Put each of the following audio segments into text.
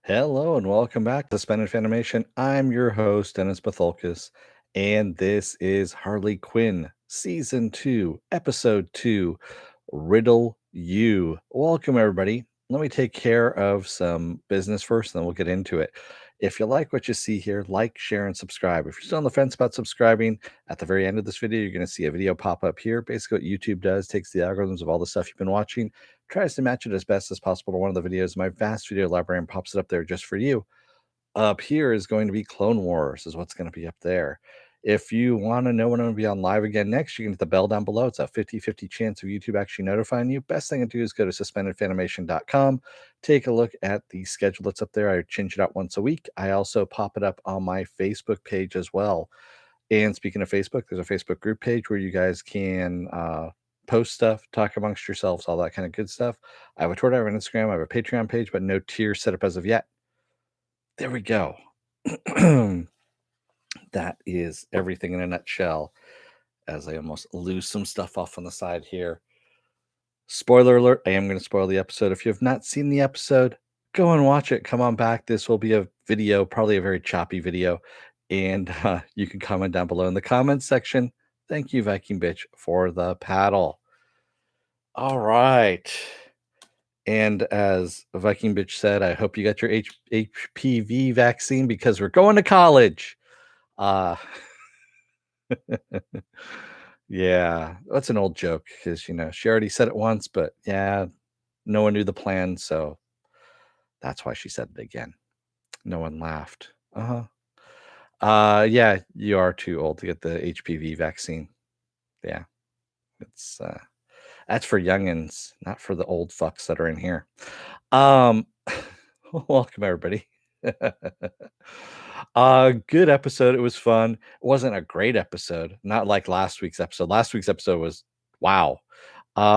Hello and welcome back to Suspended Animation. I'm your host, Dennis Bithoulkas, and this is Harley Quinn, Season 2, Episode 2, Riddle U. Welcome, everybody. Let me take care of some business first, and then we'll get into it. If you like what you see here, like, share, and subscribe. If you're still on the fence about subscribing, at the very end of this video, you're going to see a video pop up here. Basically, what YouTube does, takes the algorithms of all the stuff you've been watching, tries to match it as best as possible to one of the videos. My vast video library and pops it up there just for you. Up here is going to be Clone Wars, is what's going to be up there. If you want to know when I'm going to be on live again next, you can hit the bell down below. It's a 50-50 chance of YouTube actually notifying you. Best thing to do is go to suspendedfanimation.com. Take a look at the schedule that's up there. I change it out once a week. I also pop it up on my Facebook page as well. And speaking of Facebook, there's a Facebook group page where you guys can post stuff, talk amongst yourselves, all that kind of good stuff. I have a Twitter, I have an Instagram, I have a Patreon page, but no tier set up as of yet. There we go. That is everything in a nutshell, as I almost lose some stuff off on the side here. Spoiler alert, I am going to spoil the episode. If you have not seen the episode, go and watch it. Come on back. This will be a video, probably a very choppy video, and you can comment down below in the comments section. Thank you, Viking Bitch, for the paddle. All right. And as Viking Bitch said, I hope you got your HPV vaccine because we're going to college. Yeah, that's an old joke because, she already said it once, but yeah, no one knew the plan. So that's why she said it again. No one laughed. Yeah, you are too old to get the HPV vaccine. Yeah, it's that's for youngins, not for the old fucks that are in here. Welcome everybody. Good episode. It was fun. It wasn't a great episode, not like last week's episode. Last week's episode was wow.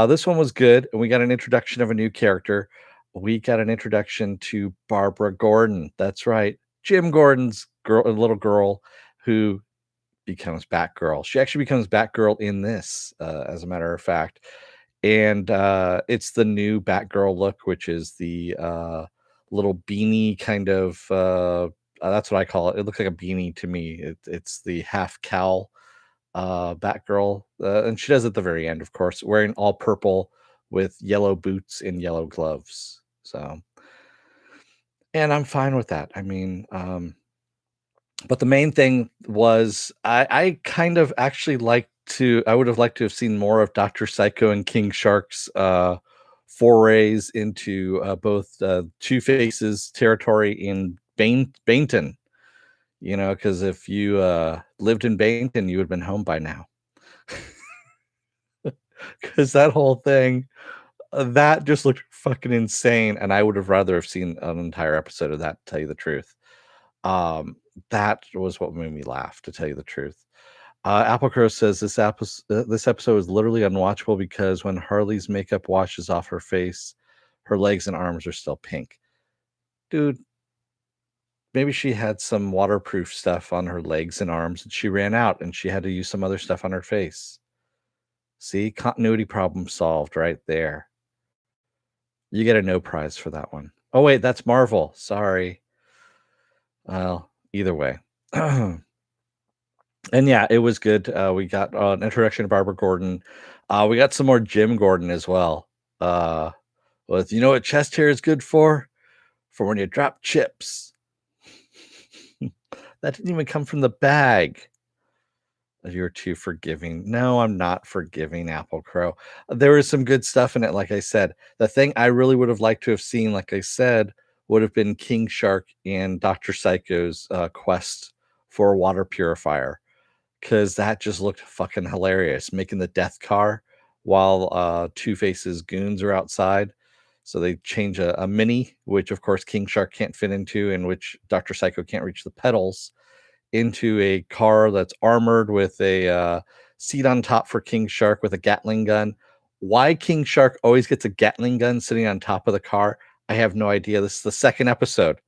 This one was good, and we got an introduction of a new character. We got an introduction to Barbara Gordon. That's right, Jim Gordon's girl, a little girl who becomes Batgirl. She actually becomes Batgirl in this, as a matter of fact. And it's the new Batgirl look, which is the little beanie kind of. That's what I call it. It looks like a beanie to me. It's the half cowl Batgirl, and she does at the very end, of course, wearing all purple with yellow boots and yellow gloves. So, and I'm fine with that. I mean, but the main thing was I kind of actually I would have liked to have seen more of Dr. Psycho and King Shark's forays into both Two-Face's territory in Bainton, because if you lived in Bainton, you would have been home by now. Because that whole thing, that just looked fucking insane, and I would have rather have seen an entire episode of that, to tell you the truth. That was what made me laugh, to tell you the truth. Apple Crow says this episode is literally unwatchable because when Harley's makeup washes off her face, her legs and arms are still pink. Dude, maybe she had some waterproof stuff on her legs and arms and she ran out and she had to use some other stuff on her face. See, continuity problem solved right there. You get a no prize for that one. Oh, wait, that's Marvel. Sorry. Well, either way. And yeah, it was good. We got an introduction to Barbara Gordon. We got some more Jim Gordon as well. With, you know what chest hair is good for? For when you drop chips. That didn't even come from the bag. You're too forgiving. No, I'm not forgiving, Apple Crow. There was some good stuff in it, like I said. The thing I really would have liked to have seen, like I said, would have been King Shark and Dr. Psycho's quest for a water purifier. Because that just looked fucking hilarious, making the death car while Two-Face's goons are outside. So they change a mini, which of course King Shark can't fit into, in which Dr. Psycho can't reach the pedals, into a car that's armored with a seat on top for King Shark with a Gatling gun. Why King Shark always gets a Gatling gun sitting on top of the car, I have no idea. This is the second episode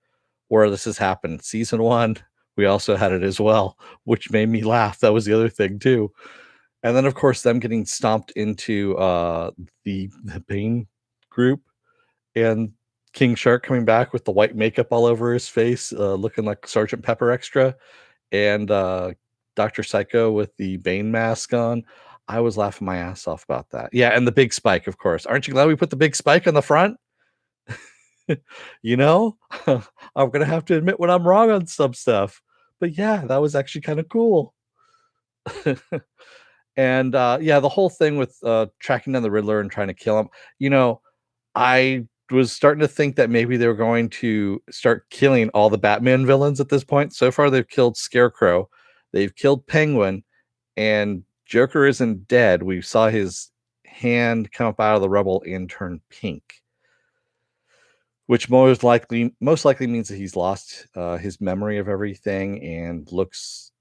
where this has happened. Season 1, we also had it as well, which made me laugh. That was the other thing too. And then of course them getting stomped into the Bane group, and King Shark coming back with the white makeup all over his face, looking like Sergeant Pepper extra, and Dr. Psycho with the Bane mask on. I was laughing my ass off about that. Yeah, and the big spike, of course. Aren't you glad we put the big spike on the front? You know, I'm gonna have to admit when I'm wrong on some stuff. But yeah, that was actually kind of cool. And yeah, the whole thing with tracking down the Riddler and trying to kill him. You know, I was starting to think that maybe they were going to start killing all the Batman villains at this point. So far, they've killed Scarecrow, they've killed Penguin, and Joker isn't dead. We saw his hand come up out of the rubble and turn pink, which most likely means that he's lost his memory of everything and looks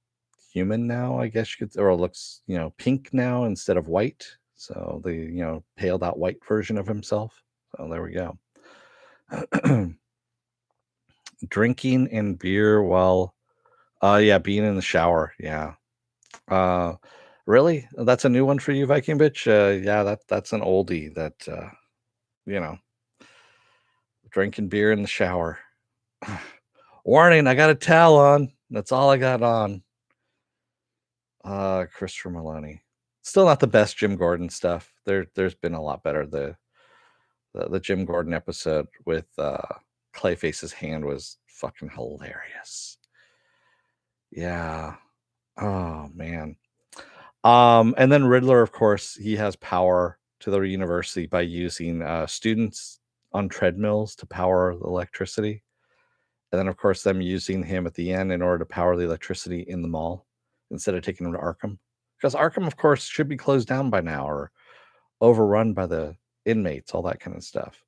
human now, I guess you could, or looks, pink now instead of white. So the, paled out white version of himself. So there we go. Drinking and beer while yeah, being in the shower. Yeah. Uh really? That's a new one for you, Viking bitch? Yeah, that's an oldie that you know, drinking beer in the shower. Warning, I got a towel on. That's all I got on. Christopher Maloney. Still not the best Jim Gordon stuff. There's been a lot better. The Jim Gordon episode with Clayface's hand was fucking hilarious. Yeah. Oh man. And then Riddler, of course, he has power to the university by using students on treadmills to power the electricity. And then, of course, them using him at the end in order to power the electricity in the mall instead of taking him to Arkham. Because Arkham, of course, should be closed down by now or overrun by the inmates, all that kind of stuff.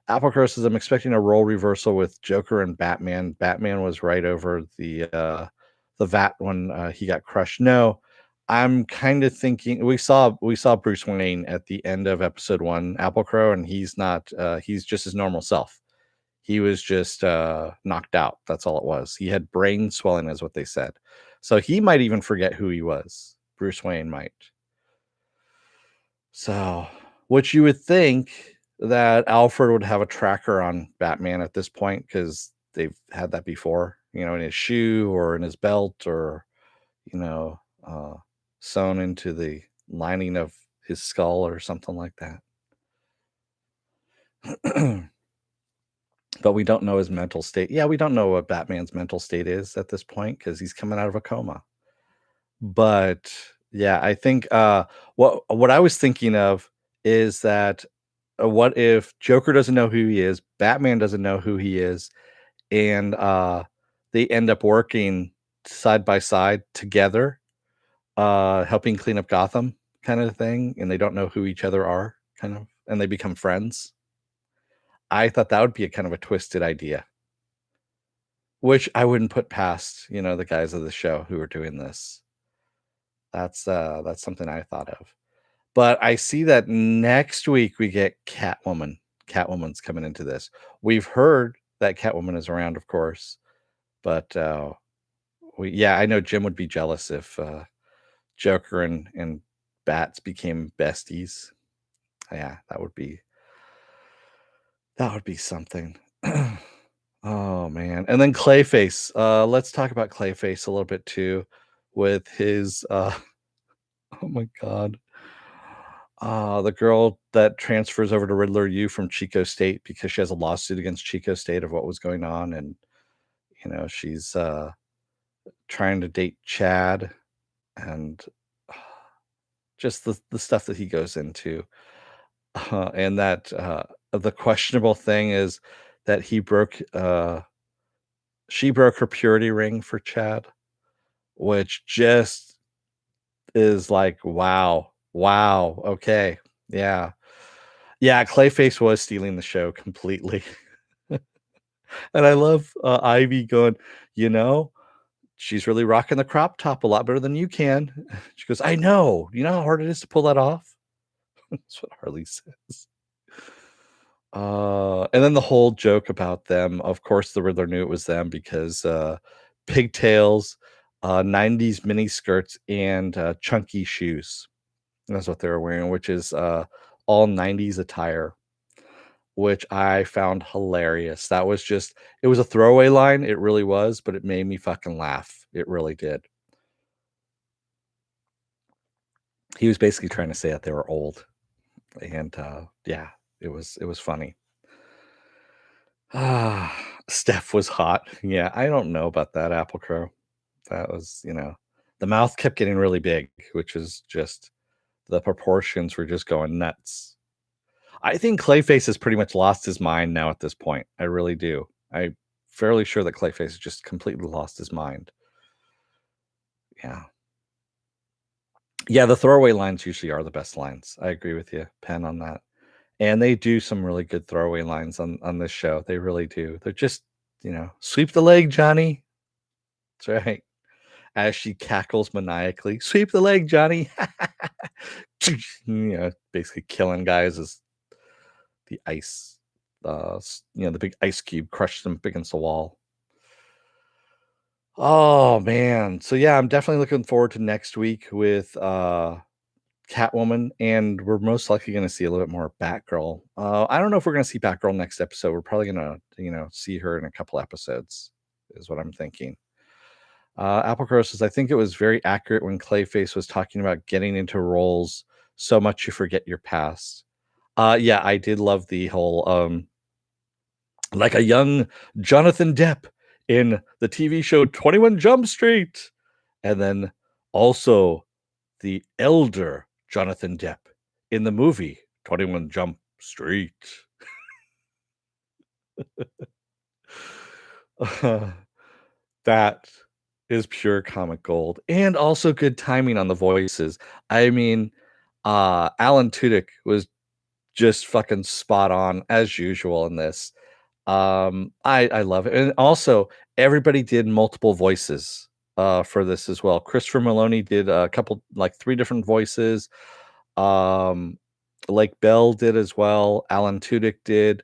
Applecrow says, I'm expecting a role reversal with Joker and Batman. Batman was right over the vat when he got crushed. No, I'm kind of thinking we saw Bruce Wayne at the end of episode 1, Applecrow, and he's not he's just his normal self. He was just knocked out. That's all it was. He had brain swelling, is what they said. So he might even forget who he was. Bruce Wayne might. So, which you would think that Alfred would have a tracker on Batman at this point because they've had that before, in his shoe or in his belt or, you know, uh, sewn into the lining of his skull or something like that. But we don't know his mental state. Yeah, we don't know what Batman's mental state is at this point because he's coming out of a coma. But yeah, I think what I was thinking of is that what if Joker doesn't know who he is, Batman doesn't know who he is, and they end up working side by side together, helping clean up Gotham, kind of thing, and they don't know who each other are, kind of, and they become friends. I thought that would be a kind of a twisted idea, which I wouldn't put past, the guys of the show who are doing this. That's something I thought of. But I see that next week we get Catwoman. Catwoman's coming into this. We've heard that Catwoman is around, of course, but yeah, I know Jim would be jealous if Joker and Bats became besties. Yeah, that would be something. Oh man. And then Clayface. Let's talk about Clayface a little bit too with his oh my god. The girl that transfers over to Riddler U from Chico State because she has a lawsuit against Chico State of what was going on, and she's trying to date Chad, and just the stuff that he goes into, and that the questionable thing is that she broke her purity ring for Chad, which just is like, wow, wow, okay, yeah. Yeah, Clayface was stealing the show completely. And I love Ivy going, you know, she's really rocking the crop top a lot better than you can. She goes, I know. You know how hard it is to pull that off? That's what Harley says. And then the whole joke about them. Of course, the Riddler knew it was them because pigtails, 90s mini skirts, and chunky shoes. That's what they were wearing, which is all 90s attire. which I found hilarious. That was just it was a throwaway line, it really was, but it made me fucking laugh. It really did. He was basically trying to say that they were old, and, yeah, it was funny. Ah, Steph was hot. Yeah, I don't know about that, Apple Crow. That was, the mouth kept getting really big, which is just the proportions were just going nuts. I think Clayface has pretty much lost his mind now at this point. I really do. I'm fairly sure that Clayface has just completely lost his mind. Yeah. Yeah, the throwaway lines usually are the best lines. I agree with you, Pen, on that. And they do some really good throwaway lines on this show. They really do. They're just, "Sweep the leg, Johnny." That's right. As she cackles maniacally, "Sweep the leg, Johnny." Basically killing guys as the ice, the big ice cube crushed them up against the wall. Oh man. So yeah, I'm definitely looking forward to next week with Catwoman, and we're most likely going to see a little bit more of Batgirl. I don't know if we're going to see Batgirl next episode. We're probably going to, see her in a couple episodes, is what I'm thinking. Applecrow says, I think it was very accurate when Clayface was talking about getting into roles so much you forget your past. Yeah, I did love the whole like a young Jonathan Depp in the TV show 21 Jump Street. And then also the elder Jonathan Depp in the movie 21 Jump Street. That is pure comic gold and also good timing on the voices. I mean, Alan Tudyk was just fucking spot on as usual in this. I love it. And also everybody did multiple voices for this as well. Christopher Maloney did a couple like three different voices. Um Lake Bell did as well. Alan Tudyk did.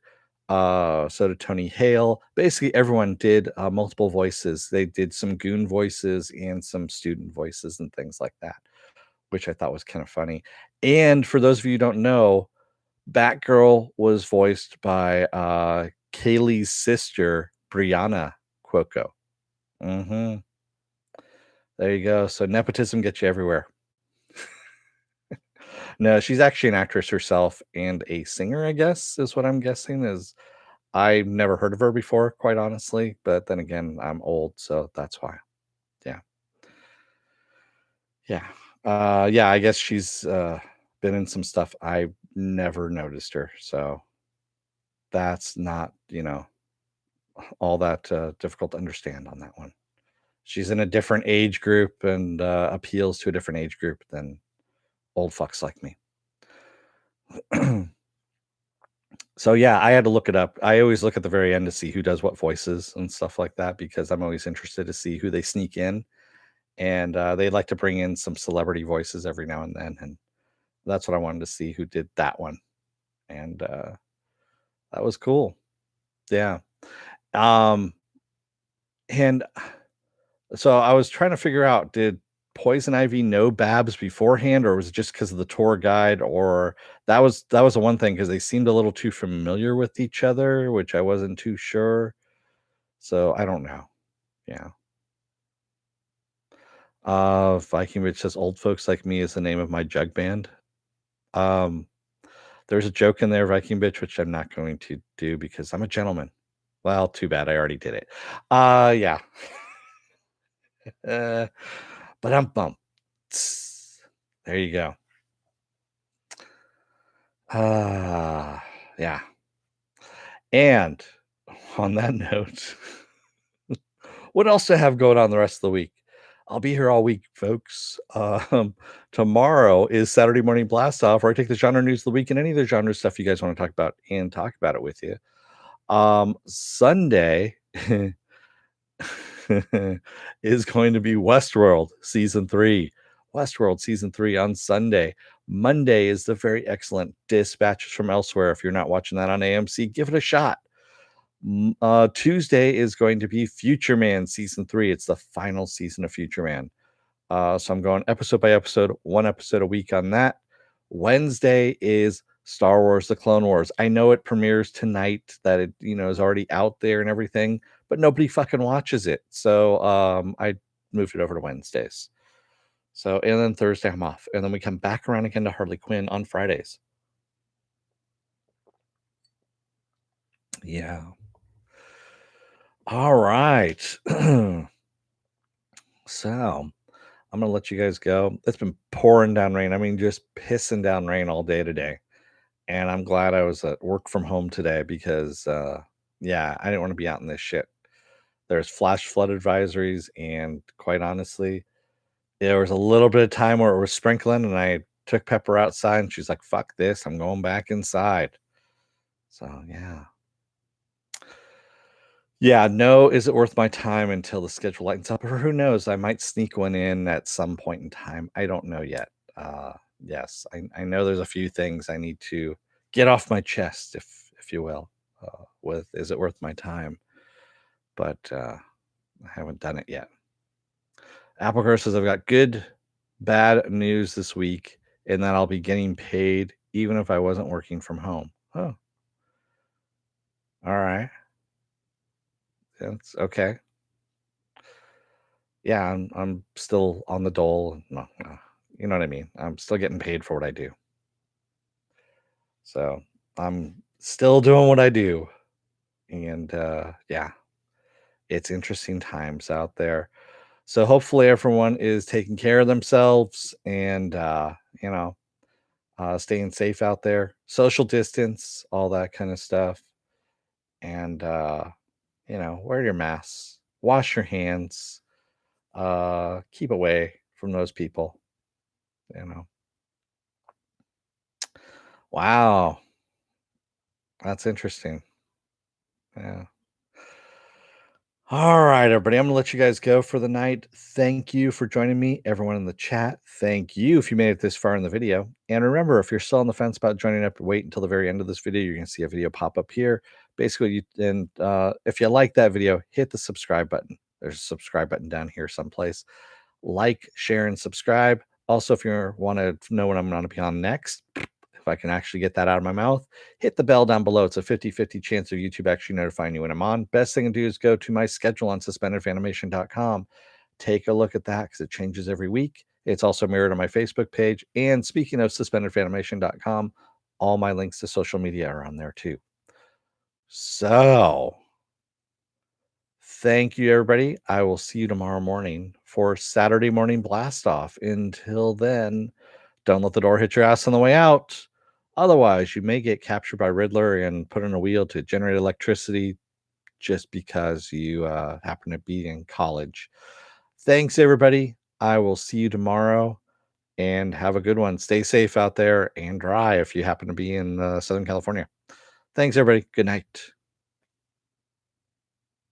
So did Tony Hale. Basically, everyone did multiple voices. They did some goon voices and some student voices and things like that, which I thought was kind of funny. And for those of you who don't know, Batgirl was voiced by Kaylee's sister, Brianna Cuoco. Hmm. There you go. So nepotism gets you everywhere. No, she's actually an actress herself and a singer, I guess, is what I'm guessing. Is I've never heard of her before, quite honestly. But then again, I'm old, so that's why. Yeah. Yeah. Yeah, I guess she's been in some stuff. I've never noticed her. So that's not, all that difficult to understand on that one. She's in a different age group and appeals to a different age group than old fucks like me. So yeah, I had to look it up. I always look at the very end to see who does what voices and stuff like that because I'm always interested to see who they sneak in. And they like to bring in some celebrity voices every now and then, and that's what I wanted to see who did that one. And that was cool. Yeah. Um, and So I was trying to figure out, did Poison Ivy know Babs beforehand, or was it just because of the tour guide? Or that was the one thing because they seemed a little too familiar with each other, which I wasn't too sure. So I don't know. Yeah. Viking Ridge says old folks like me is the name of my jug band. Um, there's a joke in there, Viking bitch, which I'm not going to do because I'm a gentleman. Well, too bad. I already did it. Yeah. Uh, but I'm bummed. There you go. Yeah. And on that note, what else do I have going on the rest of the week? I'll be here all week, folks. Tomorrow is Saturday Morning Blast Off, where I take the genre news of the week and any other genre stuff you guys want to talk about and talk about it with you. Sunday is going to be Westworld season 3. Westworld season 3 on Sunday. Monday is the very excellent Dispatches from Elsewhere. If you're not watching that on AMC, give it a shot. Tuesday is going to be Future Man season 3. It's the final season of Future Man. So I'm going episode by episode, one episode a week on that. Wednesday is Star Wars: The Clone Wars. I know it premieres tonight, that it, is already out there and everything, but nobody fucking watches it. So, I moved it over to Wednesdays. So, and then Thursday I'm off, and then we come back around again to Harley Quinn on Fridays. Yeah. All right. So, I'm gonna let you guys go. It's been pouring down rain. I mean, just pissing down rain all day today. And I'm glad I was at work from home today because, yeah, I didn't want to be out in this shit. There's flash flood advisories, and quite honestly, there was a little bit of time where it was sprinkling, and I took Pepper outside, and she's like, "Fuck this, I'm going back inside." So yeah, yeah, no, is it worth my time until the schedule lightens up, or who knows? I might sneak one in at some point in time. I don't know yet. Yes, I know there's a few things I need to get off my chest, if you will. With is it worth my time? But I haven't done it yet. Applecare says I've got good, bad news this week, and that I'll be getting paid even if I wasn't working from home. Oh, all right. That's okay. Yeah, I'm still on the dole. No, no, you know what I mean. I'm still getting paid for what I do. So I'm still doing what I do. And yeah, it's interesting times out there. So hopefully everyone is taking care of themselves and you know, staying safe out there, social distance, all that kind of stuff. And wear your masks, wash your hands, keep away from those people, you know. Wow, that's interesting. Yeah. All right, everybody. I'm gonna let you guys go for the night. Thank you for joining me, everyone in the chat. Thank you if you made it this far in the video. And remember, if you're still on the fence about joining up, wait until the very end of this video. You're gonna see a video pop up here. Basically, if you like that video, hit the subscribe button. There's a subscribe button down here someplace. Like, share, and subscribe. Also, if you want to know when I'm going to be on next, if I can actually get that out of my mouth, hit the bell down below. It's a 50-50 chance of YouTube actually notifying you when I'm on. Best thing to do is go to my schedule on suspendedfanimation.com. Take a look at that because it changes every week. It's also mirrored on my Facebook page. And speaking of suspendedfanimation.com, all my links to social media are on there too. So, thank you, everybody. I will see you tomorrow morning for Saturday morning blast off. Until then, don't let the door hit your ass on the way out. Otherwise, you may get captured by Riddler and put in a wheel to generate electricity just because you happen to be in college. Thanks, everybody. I will see you tomorrow and have a good one. Stay safe out there and dry if you happen to be in Southern California. Thanks, everybody. Good night.